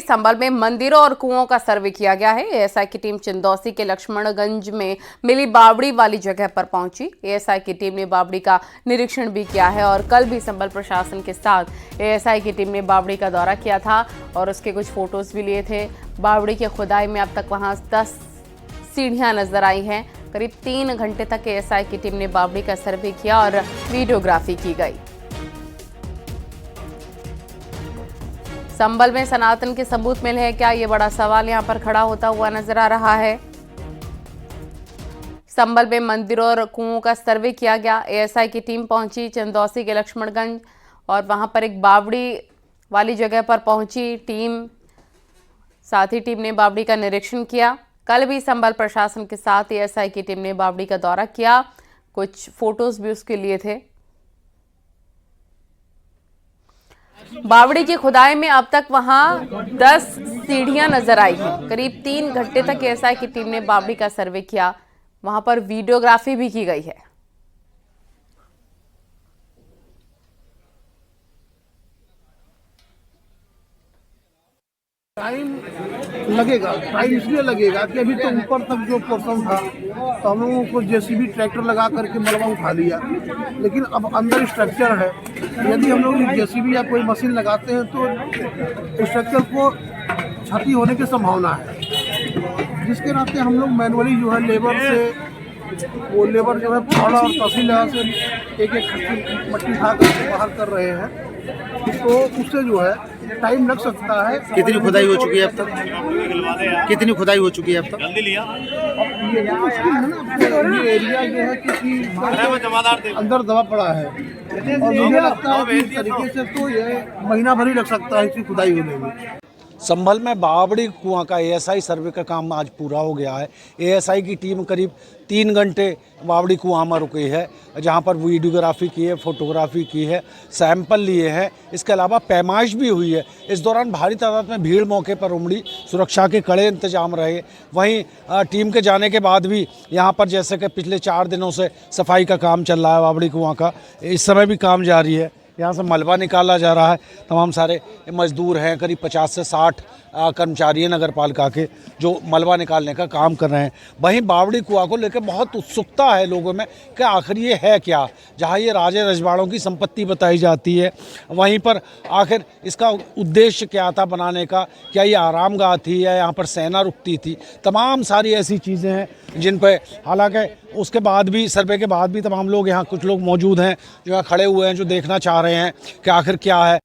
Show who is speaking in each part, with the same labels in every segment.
Speaker 1: संभल में मंदिरों और कुओं का सर्वे किया गया है। एएसआई की टीम चिंदौसी के लक्ष्मणगंज में मिली बावड़ी वाली जगह पर पहुंची। एएसआई की टीम ने बावड़ी का निरीक्षण भी किया है और कल भी संभल प्रशासन के साथ एएसआई की टीम ने बावड़ी का दौरा किया था और उसके कुछ फोटोज भी लिए थे। बावड़ी की खुदाई में अब तक वहां 10 सीढ़ियां नजर आई हैं। करीब 3 घंटे तक एएसआई की टीम ने बावड़ी का सर्वे किया और वीडियोग्राफी की गई। संभल में सनातन के सबूत मिले हैं क्या, ये बड़ा सवाल यहां पर खड़ा होता हुआ नजर आ रहा है। संभल में मंदिरों और कुओं का सर्वे किया गया। एएसआई की टीम पहुंची चंदौसी के लक्ष्मणगंज और वहां पर एक बावड़ी वाली जगह पर पहुंची टीम। साथ ही टीम ने बावड़ी का निरीक्षण किया। कल भी संभल प्रशासन के साथ एएसआई की टीम ने बावड़ी का दौरा किया। कुछ फोटोज भी उसके लिए थे। बावड़ी की खुदाई में अब तक वहां 10 सीढ़ियां नजर आई हैं। करीब 3 घंटे तक एएसआई की टीम ने बावड़ी का सर्वे किया। वहां पर वीडियोग्राफी भी की गई है।
Speaker 2: टाइम लगेगा, टाइम इसलिए लगेगा कि अभी तो ऊपर तक जो पोर्शन था तो हम लोगों को जेसीबी ट्रैक्टर लगा करके मलबा उठा लिया, लेकिन अब अंदर स्ट्रक्चर है। यदि हम लोग जेसीबी या कोई मशीन लगाते हैं तो स्ट्रक्चर को क्षति होने की संभावना है, जिसके नाते हम लोग मैनुअली जो है लेबर जो है फावड़ा और तहसील से एक खट्टी मट्टी उठा कर बाहर कर रहे हैं। तो उससे जो है टाइम लग सकता है।
Speaker 3: कितनी खुदाई हो चुकी है अब तक? कितनी खुदाई हो चुकी है अब तक?
Speaker 2: ये मुश्किल है ना, ये एरिया जो है कि अंदर दबा पड़ा है और मुझे लगता है कि इस तरीके से तो ये महीना भर ही लग सकता है इसकी खुदाई होने में।
Speaker 3: संभल में बावड़ी कुआं का एएसआई सर्वे का काम आज पूरा हो गया है। एएसआई की टीम करीब 3 घंटे बावड़ी कुआं में रुकी है, जहां पर वीडियोग्राफी की है, फोटोग्राफी की है, सैंपल लिए हैं। इसके अलावा पैमाइश भी हुई है। इस दौरान भारी तादाद में भीड़ मौके पर उमड़ी, सुरक्षा के कड़े इंतजाम रहे। वहीं टीम के जाने के बाद भी यहाँ पर जैसे कि पिछले 4 दिनों से सफाई का काम चल रहा है बावड़ी कुआं का, इस समय भी काम जारी है। यहाँ से मलबा निकाला जा रहा है। तमाम सारे मजदूर हैं, करीब 50 से 60 कर्मचारी हैं नगर पालिका के, जो मलबा निकालने का काम कर रहे हैं। वहीं बावड़ी कुआं को लेकर बहुत उत्सुकता है लोगों में कि आखिर ये है क्या। जहाँ ये राजे रजवाड़ों की संपत्ति बताई जाती है, वहीं पर आखिर इसका उद्देश्य क्या था बनाने का। क्या ये आरामगाह थी या यहाँ पर सेना रुकती थी। तमाम सारी ऐसी चीज़ें हैं जिन पर हालांकि उसके बाद भी, सर्वे के बाद भी तमाम लोग यहाँ, कुछ लोग मौजूद हैं जो यहाँ खड़े हुए हैं, जो देखना चाह रहे हैं कि आखिर क्या है।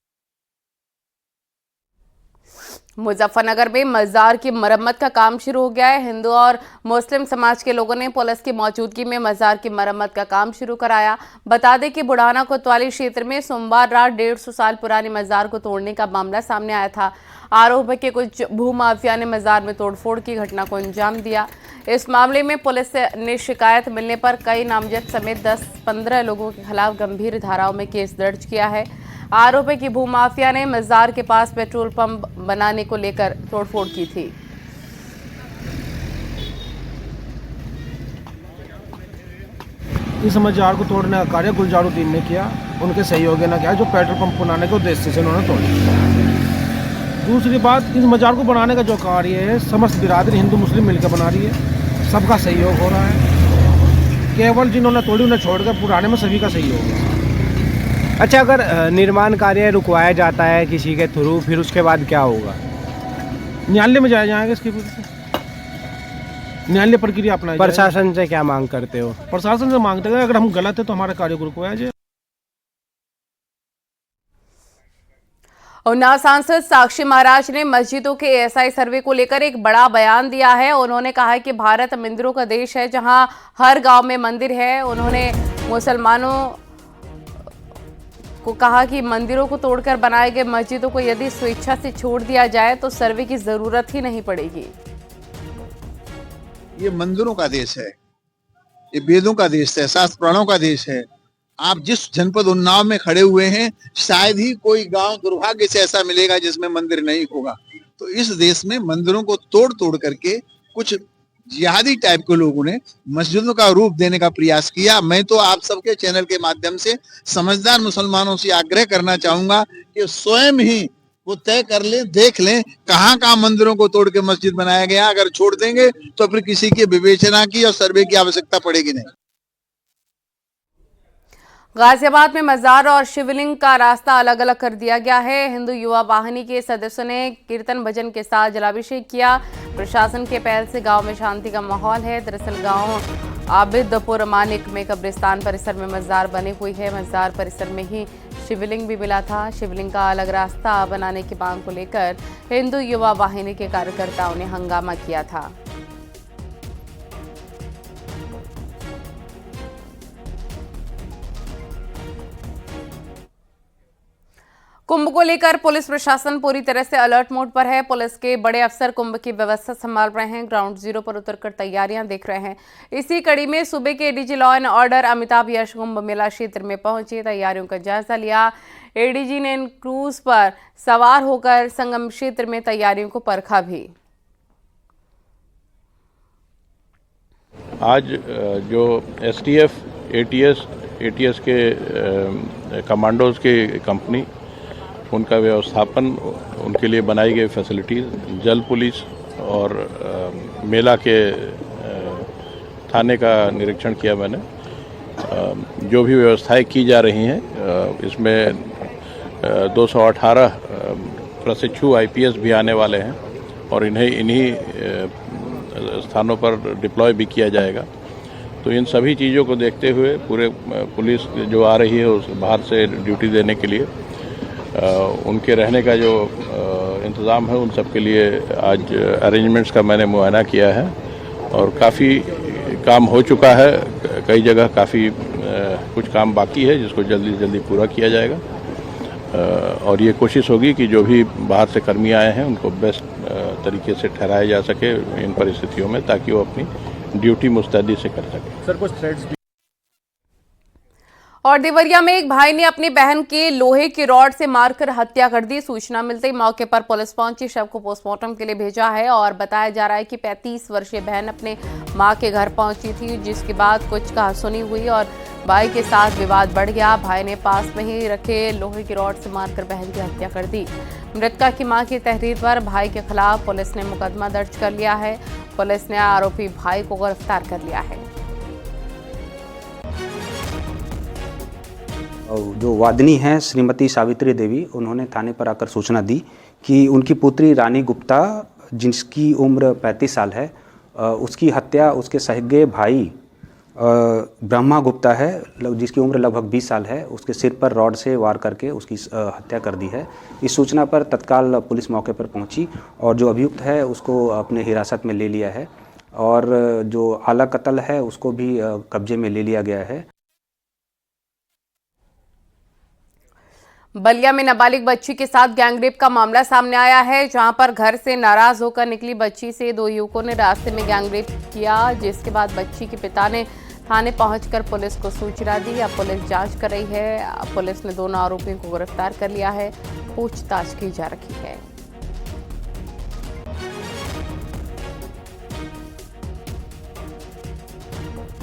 Speaker 1: मुजफ्फरनगर में मजार की मरम्मत का काम शुरू हो गया है। हिंदू और मुस्लिम समाज के लोगों ने पुलिस की मौजूदगी में मजार की मरम्मत का काम शुरू कराया। बता दें कि बुढ़ाना कोतवाली क्षेत्र में सोमवार रात 150 साल पुरानी मजार को तोड़ने का मामला सामने आया था। आरोप है कि कुछ भूमाफिया ने मजार में तोड़फोड़ की घटना को अंजाम दिया। इस मामले में पुलिस ने शिकायत मिलने पर कई नामजद समेत 10-15 लोगों के खिलाफ गंभीर धाराओं में केस दर्ज किया है। आरोप है कि भूमाफिया ने मजार के पास पेट्रोल पंप बनाने को लेकर तोड़फोड़ की थी।
Speaker 2: इस मजार को तोड़ने का कार्य गुलजारुद्दीन ने किया, उनके सहयोगी ने किया, जो पेट्रोल पंप बनाने के उद्देश्य से उन्होंने तोड़ा। दूसरी बात, इस मजार को बनाने का जो कार्य है समस्त बिरादरी हिंदू मुस्लिम मिलकर बना रही है। सबका सहयोग हो रहा है। केवल जिन्होंने तोड़ी उन्हें छोड़कर पुराने में सभी का सहयोग है।
Speaker 4: अच्छा, अगर निर्माण कार्य रुकवाया जाता है किसी के थ्रू, फिर उसके बाद क्या होगा?
Speaker 2: न्यायालय में जाया जाएगा इसके विरुद्ध, न्यायालय प्रक्रिया अपना।
Speaker 4: प्रशासन से क्या मांग करते हो?
Speaker 2: प्रशासन से मांगते हैं अगर हम गलत है तो हमारा कार्य को रुकवाया जाए।
Speaker 1: उन्नाव सांसद साक्षी महाराज ने मस्जिदों के एएसआई सर्वे को लेकर एक बड़ा बयान दिया है। उन्होंने कहा है कि भारत मंदिरों का देश है, जहां हर गांव में मंदिर है। उन्होंने मुसलमानों को कहा कि मंदिरों को तोड़कर बनाए गए मस्जिदों को यदि स्वेच्छा से छोड़ दिया जाए तो सर्वे की जरूरत ही नहीं पड़ेगी।
Speaker 5: ये मंदिरों का देश है, ये वेदों का देश है, शास्त्र पुराणों का देश है। आप जिस जनपद उन्नाव में खड़े हुए हैं, शायद ही कोई गांव दुर्भाग्य से ऐसा मिलेगा जिसमें मंदिर नहीं होगा। तो इस देश में मंदिरों को तोड़ तोड़ करके कुछ जिहादी टाइप के लोगों ने मस्जिदों का रूप देने का प्रयास किया। मैं तो आप सबके चैनल के माध्यम से समझदार मुसलमानों से आग्रह करना चाहूंगा कि स्वयं ही वो तय कर लें, देख लें कहाँ कहाँ मंदिरों को तोड़ के मस्जिद बनाया गया। अगर छोड़ देंगे तो फिर किसी की विवेचना की और सर्वे की आवश्यकता पड़ेगी नहीं।
Speaker 1: गाजियाबाद में मजार और शिवलिंग का रास्ता अलग अलग कर दिया गया है। हिंदू युवा वाहिनी के सदस्यों ने कीर्तन भजन के साथ जलाभिषेक किया। प्रशासन के पहल से गांव में शांति का माहौल है। दरअसल गांव आबिदपुर मानिक में कब्रिस्तान परिसर में मजार बनी हुई है। मजार परिसर में ही शिवलिंग भी मिला था। शिवलिंग का अलग रास्ता बनाने की मांग को लेकर हिंदू युवा वाहिनी के कार्यकर्ताओं ने हंगामा किया था। कुंभ को लेकर पुलिस प्रशासन पूरी तरह से अलर्ट मोड पर है। पुलिस के बड़े अफसर कुंभ की व्यवस्था संभाल रहे हैं, ग्राउंड जीरो पर उतरकर तैयारियां देख रहे हैं। इसी कड़ी में सूबे के ADG law and order Amitabh Yash Kumbh Mela क्षेत्र में पहुंचे, तैयारियों का जायजा लिया। एडीजी ने क्रूज पर सवार होकर संगम क्षेत्र में तैयारियों को परखा भी।
Speaker 6: आज जो एसटीएफ, एटीएस के कमांडोज की कंपनी, उनका व्यवस्थापन, उनके लिए बनाई गई फैसिलिटीज़, जल पुलिस और मेला के थाने का निरीक्षण किया मैंने। जो भी व्यवस्थाएं की जा रही हैं, इसमें 218 प्रशिक्षु आईपीएस भी आने वाले हैं और इन्हीं स्थानों पर डिप्लॉय भी किया जाएगा। तो इन सभी चीज़ों को देखते हुए पूरे पुलिस जो आ रही है उस बाहर से ड्यूटी देने के लिए उनके रहने का जो इंतज़ाम है, उन सब के लिए आज अरेंजमेंट्स का मैंने मुआयना किया है और काफ़ी काम हो चुका है। कई जगह काफ़ी कुछ काम बाकी है जिसको जल्दी जल्दी पूरा किया जाएगा और ये कोशिश होगी कि जो भी बाहर से कर्मी आए हैं उनको बेस्ट तरीके से ठहराया जा सके इन परिस्थितियों में, ताकि वो अपनी ड्यूटी मुस्तैदी से कर सके।
Speaker 4: सर, कुछ थ्रेड्स
Speaker 1: और देवरिया में एक भाई ने अपनी बहन के लोहे की रॉड से मारकर हत्या कर दी। सूचना मिलते ही मौके पर पुलिस पहुंची, शव को पोस्टमार्टम के लिए भेजा है और बताया जा रहा है कि 35 वर्षीय बहन अपने मां के घर पहुंची थी, जिसके बाद कुछ कहासुनी हुई और भाई के साथ विवाद बढ़ गया। भाई ने पास में ही रखे लोहे की रॉड से मारकर बहन की हत्या कर दी। मृतका की मां की तहरीर पर भाई के खिलाफ पुलिस ने मुकदमा दर्ज कर लिया है। पुलिस ने आरोपी भाई को गिरफ्तार कर लिया है।
Speaker 7: जो वादिनी हैं श्रीमती सावित्री देवी, उन्होंने थाने पर आकर सूचना दी कि उनकी पुत्री रानी गुप्ता, जिसकी उम्र 35 साल है, उसकी हत्या उसके सगे भाई ब्रह्मा गुप्ता है, जिसकी उम्र लगभग 20 साल है, उसके सिर पर रॉड से वार करके उसकी हत्या कर दी है। इस सूचना पर तत्काल पुलिस मौके पर पहुंची और जो अभियुक्त है उसको अपने हिरासत में ले लिया है और जो आला कत्ल है उसको भी कब्जे में ले लिया गया है।
Speaker 1: बलिया में नाबालिग बच्ची के साथ गैंगरेप का मामला सामने आया है, जहां पर घर से नाराज होकर निकली बच्ची से दो युवकों ने रास्ते में गैंगरेप किया, जिसके बाद बच्ची के पिता ने थाने पहुंचकर पुलिस को सूचना दी। अब पुलिस जांच कर रही है। पुलिस ने दोनों आरोपियों को गिरफ्तार कर लिया है, पूछताछ की जा रही है।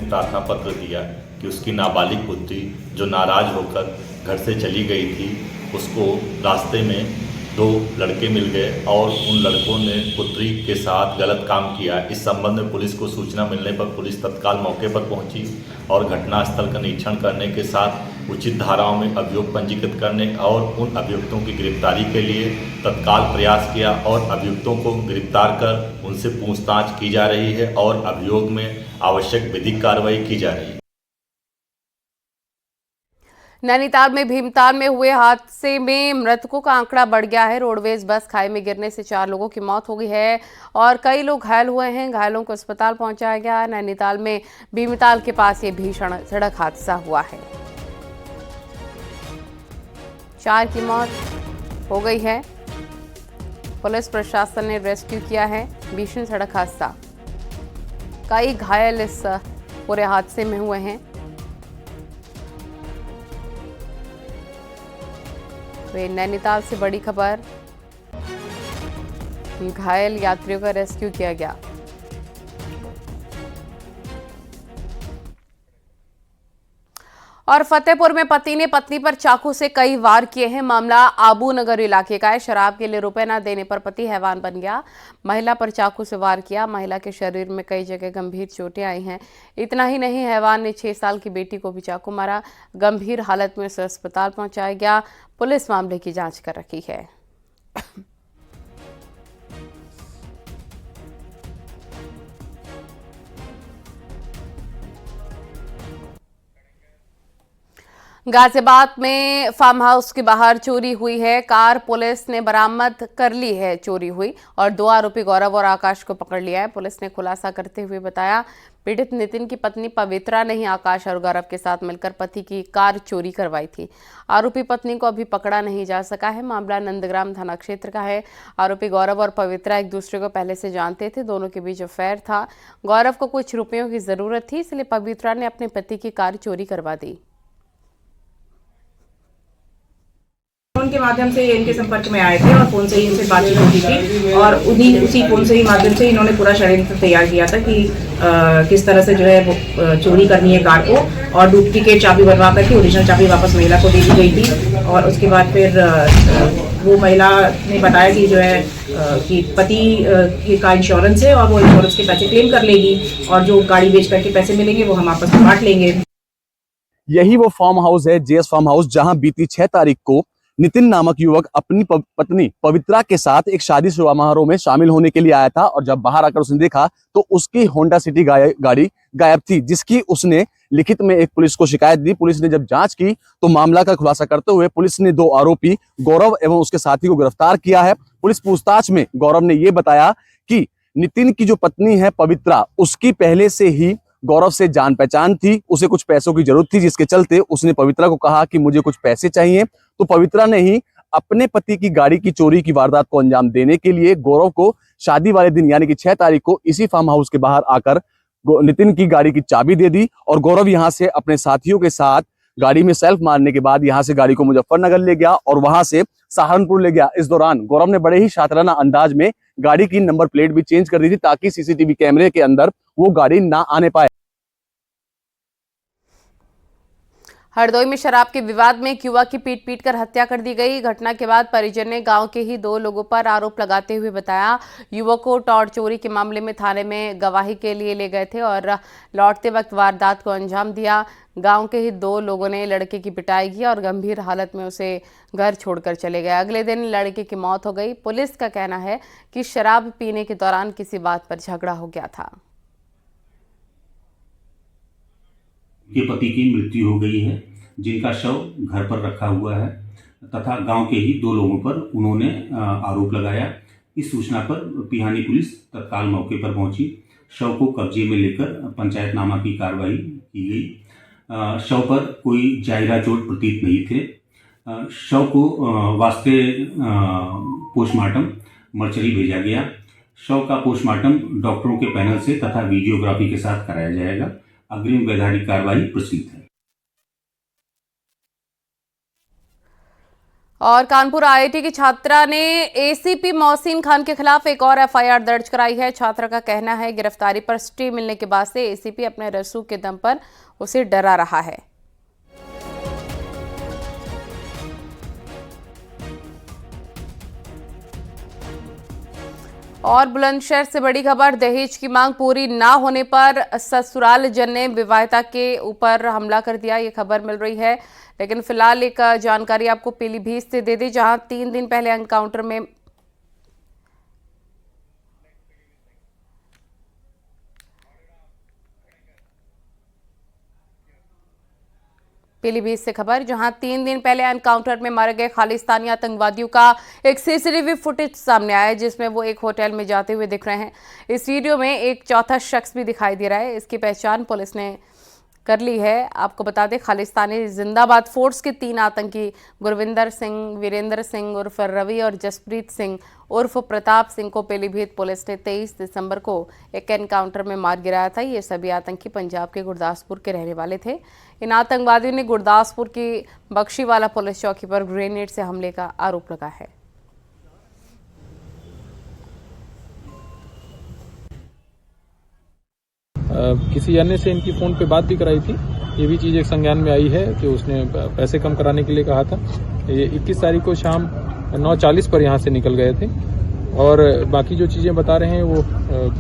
Speaker 8: प्रार्थना पत्र दिया कि उसकी नाबालिग पुत्री जो नाराज होकर घर से चली गई थी, उसको रास्ते में दो लड़के मिल गए और उन लड़कों ने पुत्री के साथ गलत काम किया। इस संबंध में पुलिस को सूचना मिलने पर पुलिस तत्काल मौके पर पहुंची और घटनास्थल का निरीक्षण करने के साथ उचित धाराओं में अभियोग पंजीकृत करने और उन अभियुक्तों की गिरफ्तारी के लिए तत्काल प्रयास किया और अभियुक्तों को गिरफ्तार कर उनसे पूछताछ की जा रही है और अभियोग में आवश्यक विधिक कार्रवाई की जा रही है।
Speaker 1: नैनीताल में भीमताल में हुए हादसे में मृतकों का आंकड़ा बढ़ गया है। रोडवेज बस खाई में गिरने से 4 लोगों की मौत हो गई है और कई लोग घायल हुए हैं। घायलों को अस्पताल पहुंचाया गया है। नैनीताल में भीमताल के पास ये भीषण सड़क हादसा हुआ है। 4 की मौत हो गई है। पुलिस प्रशासन ने रेस्क्यू किया है। भीषण सड़क हादसा, कई घायल इस पूरे हादसे में हुए हैं। वे नैनीताल से बड़ी खबर, घायल यात्रियों का रेस्क्यू किया गया। और फतेहपुर में पति ने पत्नी पर चाकू से कई वार किए हैं। मामला आबू नगर इलाके का है। शराब के लिए रुपए न देने पर पति हैवान बन गया, महिला पर चाकू से वार किया। महिला के शरीर में कई जगह गंभीर चोटें आई हैं। इतना ही नहीं, हैवान ने 6 साल की बेटी को भी चाकू मारा। गंभीर हालत में उसे अस्पताल पहुंचाया गया। पुलिस मामले की जांच कर रही है। गाजियाबाद में फार्म हाउस के बाहर चोरी हुई है। कार पुलिस ने बरामद कर ली है चोरी हुई, और 2 आरोपी गौरव और आकाश को पकड़ लिया है। पुलिस ने खुलासा करते हुए बताया, पीड़ित नितिन की पत्नी पवित्रा ने ही आकाश और गौरव के साथ मिलकर पति की कार चोरी करवाई थी। आरोपी पत्नी को अभी पकड़ा नहीं जा सका है। मामला नंदग्राम थाना क्षेत्र का है। आरोपी गौरव और पवित्रा एक दूसरे को पहले से जानते थे। दोनों के बीच अफेयर था। गौरव को कुछ रुपयों की जरूरत थी, इसलिए पवित्रा ने अपने पति की कार चोरी करवा दी।
Speaker 9: फोन के माध्यम से इनके संपर्क में आए थे और फोन से ही इनसे बातचीत की थी, और उसी फोन से ही माध्यम से इन्होंने पूरा षड्यंत्र तैयार किया था कि किस तरह से जो है वो चोरी करनी है कार को, और डुप्लीकेट चाबी बनवा करके ओरिजिनल चाबी वापस महिला को दे दी गई थी। और उसके बाद फिर वो महिला ने बताया कि जो है कि पति का इंश्योरेंस है और वो इंश्योरेंस के पैसे क्लेम कर लेगी, और जो गाड़ी बेच करके पैसे मिलेंगे वो हम आपस में बांट लेंगे।
Speaker 10: यही वो फार्म हाउस है, जेएस फार्म हाउस, जहां बीती 6 तारीख को नितिन नामक युवक अपनी पत्नी पवित्रा के साथ एक शादी समारोह में शामिल होने के लिए आया था, और जब बाहर आकर उसने देखा तो उसकी होंडा सिटी गाड़ी गायब थी, जिसकी उसने लिखित में एक पुलिस को शिकायत दी। पुलिस ने जब जांच की तो मामला का खुलासा करते हुए पुलिस ने 2 आरोपी गौरव एवं उसके साथी को गिरफ्तार किया है। पुलिस पूछताछ में गौरव ने यह बताया कि नितिन की जो पत्नी है पवित्रा, उसकी पहले से ही गौरव से जान पहचान थी, उसे कुछ पैसों की जरूरत थी, जिसके चलते उसने पवित्रा को कहा कि मुझे कुछ पैसे चाहिए। तो पवित्रा ने ही अपने पति की गाड़ी की चोरी की वारदात को अंजाम देने के लिए गौरव को शादी वाले दिन यानी कि 6 तारीख को इसी फार्म हाउस के बाहर आकर नितिन की गाड़ी की चाबी दे दी, और गौरव यहां से अपने साथियों के साथ गाड़ी में सेल्फ मारने के बाद यहां से गाड़ी को मुजफ्फरनगर ले गया और वहां से सहारनपुर ले गया। इस दौरान गौरव ने बड़े ही शातिराना अंदाज में गाड़ी की नंबर प्लेट भी चेंज कर दी थी, ताकि सीसीटीवी कैमरे के अंदर वो गाड़ी ना आने पाए।
Speaker 1: हरदोई में शराब के विवाद में एक युवक की पीट कर हत्या कर दी गई। घटना के बाद परिजन ने गांव के ही 2 लोगों पर आरोप लगाते हुए बताया, युवक को टॉर्च चोरी के मामले में थाने में गवाही के लिए ले गए थे और लौटते वक्त वारदात को अंजाम दिया। गांव के ही 2 लोगों ने लड़के की पिटाई की और गंभीर हालत में उसे घर छोड़कर चले गए। अगले दिन लड़के की मौत हो गई। पुलिस का कहना है कि शराब पीने के दौरान किसी बात पर झगड़ा हो गया था।
Speaker 11: के पति की मृत्यु हो गई है, जिनका शव घर पर रखा हुआ है, तथा गांव के ही 2 लोगों पर उन्होंने आरोप लगाया। इस सूचना पर पिहानी पुलिस तत्काल मौके पर पहुंची। शव को कब्जे में लेकर पंचायतनामा की कार्रवाई की गई। शव पर कोई जायरा चोट प्रतीत नहीं थे। शव को वास्ते पोस्टमार्टम मर्चरी भेजा गया। शव का पोस्टमार्टम डॉक्टरों के पैनल से तथा वीडियोग्राफी के साथ कराया जाएगा। अग्रिम वैधानिक कार्रवाई प्रस्तुत है।
Speaker 1: और कानपुर आईआईटी की छात्रा ने एसीपी मोहसिन खान के खिलाफ एक और एफआईआर दर्ज कराई है। छात्रा का कहना है, गिरफ्तारी पर स्टे मिलने के बाद से एसीपी अपने रसूख के दम पर उसे डरा रहा है। और बुलंदशहर से बड़ी खबर, दहेज की मांग पूरी ना होने पर ससुराल जन ने विवाहिता के ऊपर हमला कर दिया। ये खबर मिल रही है, लेकिन फिलहाल एक जानकारी आपको पीलीभीत से दे दी, जहां 3 दिन पहले एनकाउंटर में पीलीभीत से खबर, जहां 3 दिन पहले एनकाउंटर में मारे गए खालिस्तानी आतंकवादियों का एक सीसीटीवी फुटेज सामने आया है, जिसमें वो एक होटल में जाते हुए दिख रहे हैं। इस वीडियो में एक चौथा शख्स भी दिखाई दे रहा है। इसकी पहचान पुलिस ने कर ली है। आपको बता दें, खालिस्तानी जिंदाबाद फोर्स के 3 आतंकी गुरविंदर सिंह, वीरेंद्र सिंह उर्फ रवि और जसप्रीत सिंह उर्फ प्रताप सिंह को पीलीभीत पुलिस ने 23 दिसंबर को एक एनकाउंटर में मार गिराया था। ये सभी आतंकी पंजाब के गुरदासपुर के रहने वाले थे। इन आतंकवादियों ने गुरदासपुर की बख्शीवाला पुलिस चौकी पर ग्रेनेड से हमले का आरोप लगाया है।
Speaker 12: किसी अन्य से इनकी फ़ोन पे बात भी कराई थी। ये भी चीज़ एक संज्ञान में आई है कि उसने पैसे कम कराने के लिए कहा था। ये 21 तारीख को शाम 9:40 पर यहाँ से निकल गए थे और बाकी जो चीज़ें बता रहे हैं वो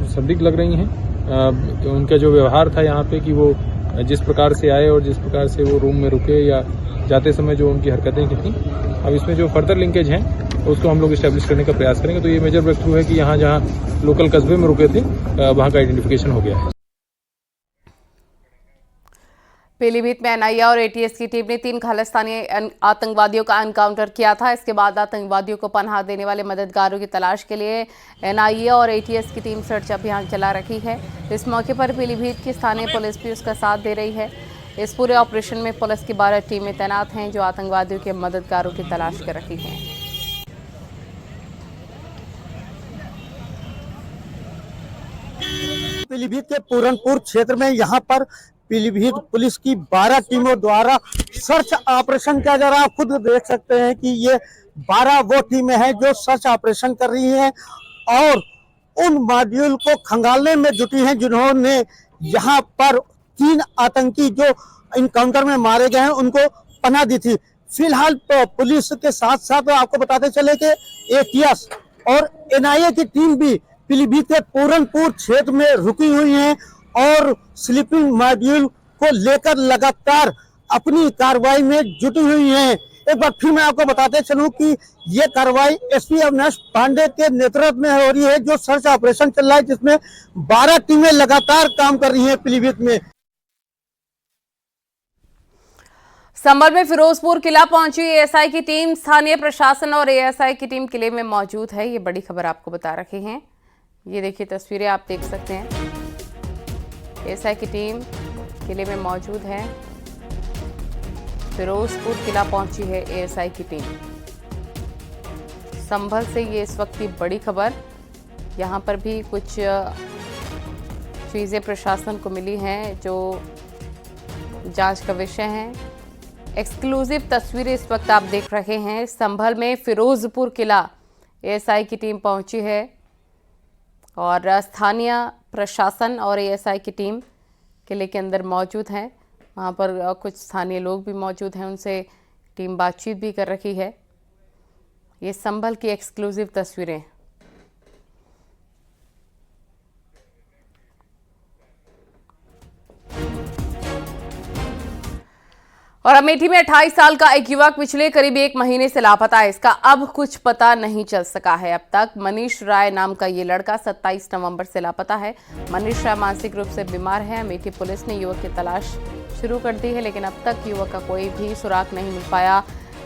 Speaker 12: संदिग्ध लग रही हैं। उनका जो व्यवहार था यहाँ पे कि वो जिस प्रकार से आए और जिस प्रकार से वो रूम में रुके या जाते समय जो उनकी हरकतें की थी, अब इसमें जो फर्दर लिंकेज हैं उसको हम लोग इस्टेब्लिश करने का प्रयास करेंगे। तो ये मेजर ब्रेक थ्रू है कि यहाँ जहाँ लोकल कस्बे में रुके थे वहाँ का आइडेंटिफिकेशन हो गया है।
Speaker 1: पीलीभीत में एनआईए और एटीएस की टीम ने 3 खालिस्तानी आतंकवादियों का एनकाउंटर किया था। इसके बाद आतंकवादियों को पनाह देने वाले मददगारों की तलाश के लिए एनआईए और एटीएस की टीम सर्च अभियान चला रही है। इस मौके पर पीलीभीत की स्थानीय पुलिस भी उसका साथ दे रही है। इस पूरे ऑपरेशन में पुलिस की 12 टीमें तैनात हैं जो आतंकवादियों के मददगारों की तलाश कर रही हैं।
Speaker 13: पीलीभीत के पूरनपुर क्षेत्र में यहाँ पर पीलीभीत पुलिस की 12 टीमों द्वारा सर्च ऑपरेशन किया जा रहा है। आप खुद देख सकते हैं कि ये 12 वो टीमें हैं जो सर्च ऑपरेशन कर रही हैं और उन मॉड्यूल को खंगालने में जुटी हैं जिन्होंने यहाँ पर 3 आतंकी जो इनकाउंटर में मारे गए हैं उनको पनाह दी थी। फिलहाल पुलिस के साथ साथ आपको बताते चले कि एटीएस और एनआईए की टीम भी पीलीभीत के पूरनपुर क्षेत्र में रुकी हुई है और स्लीपिंग मॉड्यूल को लेकर लगातार अपनी कार्रवाई में जुटी हुई है। एक बार फिर मैं आपको बताते चलूं कि ये कार्रवाई एसपी अविनाश पांडे के नेतृत्व में हो रही है जो सर्च ऑपरेशन चल रहा है जिसमें 12 टीमें लगातार काम कर रही हैं पीलीभीत में।
Speaker 1: संभल में फिरोजपुर किला पहुंची एएसआई की टीम। स्थानीय प्रशासन और एएसआई की टीम किले में मौजूद है। ये बड़ी खबर आपको बता रहे हैं। ये देखिए तस्वीरें आप देख सकते हैं। एएसआई की टीम किले में मौजूद है। फिरोजपुर किला पहुंची है एएसआई की टीम। संभल से ये इस वक्त की बड़ी खबर। यहाँ पर भी कुछ चीज़ें प्रशासन को मिली हैं जो जांच का विषय है। एक्सक्लूसिव तस्वीरें इस वक्त आप देख रहे हैं। संभल में फिरोजपुर किला एएसआई की टीम पहुंची है और स्थानीय प्रशासन और एएसआई की टीम किले के अंदर मौजूद है। वहाँ पर कुछ स्थानीय लोग भी मौजूद हैं, उनसे टीम बातचीत भी कर रही है। ये संभल की एक्सक्लूसिव तस्वीरें। और अमेठी में 28 साल का एक युवक पिछले करीब 1 महीने से लापता है। इसका अब कुछ पता नहीं चल सका है। अब तक मनीष राय नाम का ये लड़का 27 नवंबर से लापता है। मनीष राय मानसिक रूप से बीमार है। अमेठी पुलिस ने युवक की तलाश शुरू कर दी है, लेकिन अब तक युवक का कोई भी सुराग नहीं मिल पाया।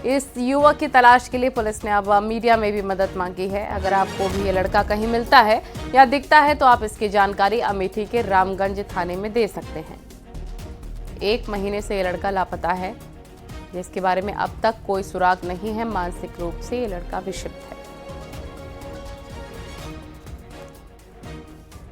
Speaker 1: इस युवक की तलाश के लिए पुलिस ने अब मीडिया में भी मदद मांगी है। अगर आपको भी ये लड़का कहीं मिलता है या दिखता है तो आप इसकी जानकारी अमेठी के रामगंज थाने में दे सकते हैं। 1 महीने से ये लड़का लापता है, जिसके बारे में अब तक कोई सुराग नहीं है। मानसिक रूप से ये लड़का विक्षिप्त है।